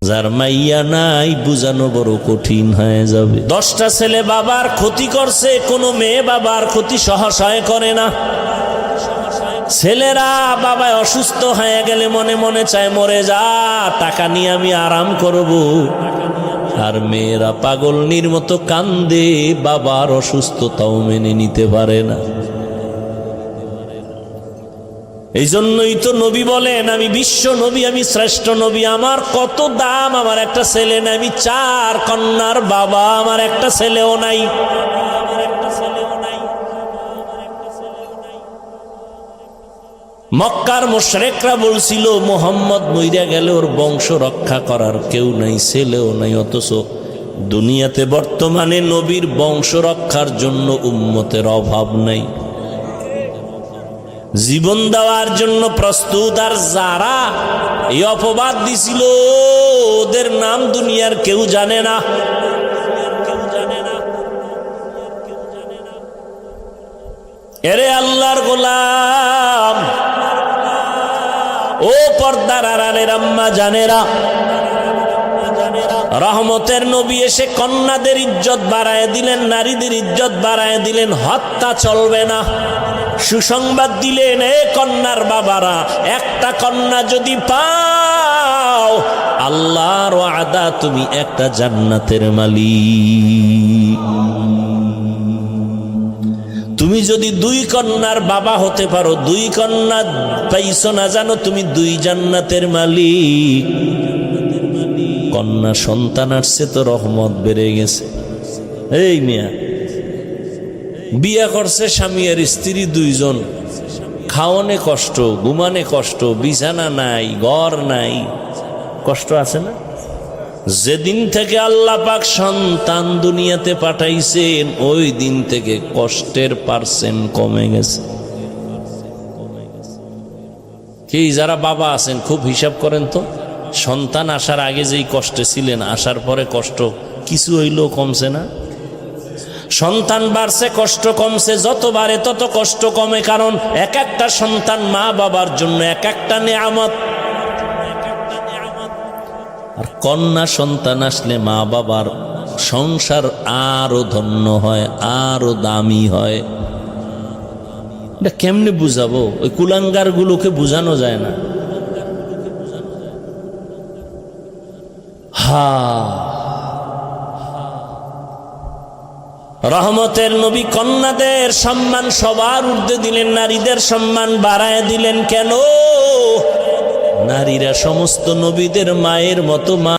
যার মাইয়া নাই বুঝানো বড় কঠিন হয়ে যাবে। 10টা ছেলে বাবার ক্ষতি করছে, কোনো মেয়ে বাবার ক্ষতি সহসায় করে না। ছেলেরা বাবায় অসুস্থ হয়ে গেলে মনে মনে চায় মরে যা, টাকা নিয়ে আমি আরাম করব। আর মেয়েরা পাগলনির মতো কান্দে, বাবার অসুস্থতাও মেনে নিতে পারে না। এই জন্যই তো নবী বলেন, আমি বিশ্ব নবী, আমি শ্রেষ্ঠ নবী, আমার কত দাম, আমার একটা ছেলে নাই, আমি 4 কন্যার বাবা, আমার একটা ছেলেও নাই। মক্কার মুশরিকরা বলছিল মুহাম্মদ মইরা গেলে ওর বংশ রক্ষা করার কেউ নাই, ছেলেও নাই। অথচ দুনিয়াতে বর্তমানে নবীর বংশ রক্ষার জন্য উম্মতের অভাব নাই, জীবন দেওয়ার জন্য প্রস্তুত। আর যারা এই অপবাদ দিছিল ওদের নাম দুনিয়ার কেউ জানে না। এরে আল্লাহর গোলাম, ও পর্দার আড়ালের আম্মা জানেরা, রহমতের নবী এসে কন্যাদের ইজ্জত বাড়ায় দিলেন, নারীদের ইজ্জত বাড়ায় দিলেন। হত্যা চলবে না, সুসংবাদ দিলেন, এ কন্যার বাবারা, একটা কন্যা যদি পাও আল্লাহর ওয়াদা, তুমি একটা জান্নাতের মালিক। তুমি যদি 2 কন্যার বাবা হতে পারো, 2 কন্যা পাইছো না জানো, তুমি 2 জান্নাতের মালিক। কন্যা সন্তান আসছে তো রহমত বেড়ে গেছে। এই মিয়া বিয়া করছে স্বামী আর স্ত্রী 2 জন, খাওয়ানে কষ্ট, ঘুমানে কষ্ট, বিছানা নাই, ঘর নাই, কষ্ট আছে না? যেদিন থেকে আল্লাহ পাক সন্তান দুনিয়াতে পাঠাইছেন ওই দিন থেকে কষ্টের পার্সেন্ট কমে গেছে। কি যারা বাবা আছেন খুব হিসাব করেন তো, সন্তান আসার আগে যেই কষ্টে ছিলেন, আসার পরে কষ্ট কিছু হইলেও কমছে না? সন্তান বাড়ছে, কষ্ট কমছে, যত বাড়ে তত কষ্ট কমে। কারণ এক একটা সন্তান মা বাবার জন্য এক একটা নেয়ামত। আর কন্যা সন্তান আসলে মা বাবার সংসার আরো ধন্য হয়, আরো দামি হয়। এটা কেমনে বুঝাবো? ওই কুলাঙ্গার গুলোকে বুঝানো যায় না। রহমতের নবী কন্যাদের সম্মান সবার ঊর্ধ্বে দিলেন, নারীদের সম্মান বাড়ায় দিলেন। কেন? নারীরা সমস্ত নবীদের মায়ের মতো মা।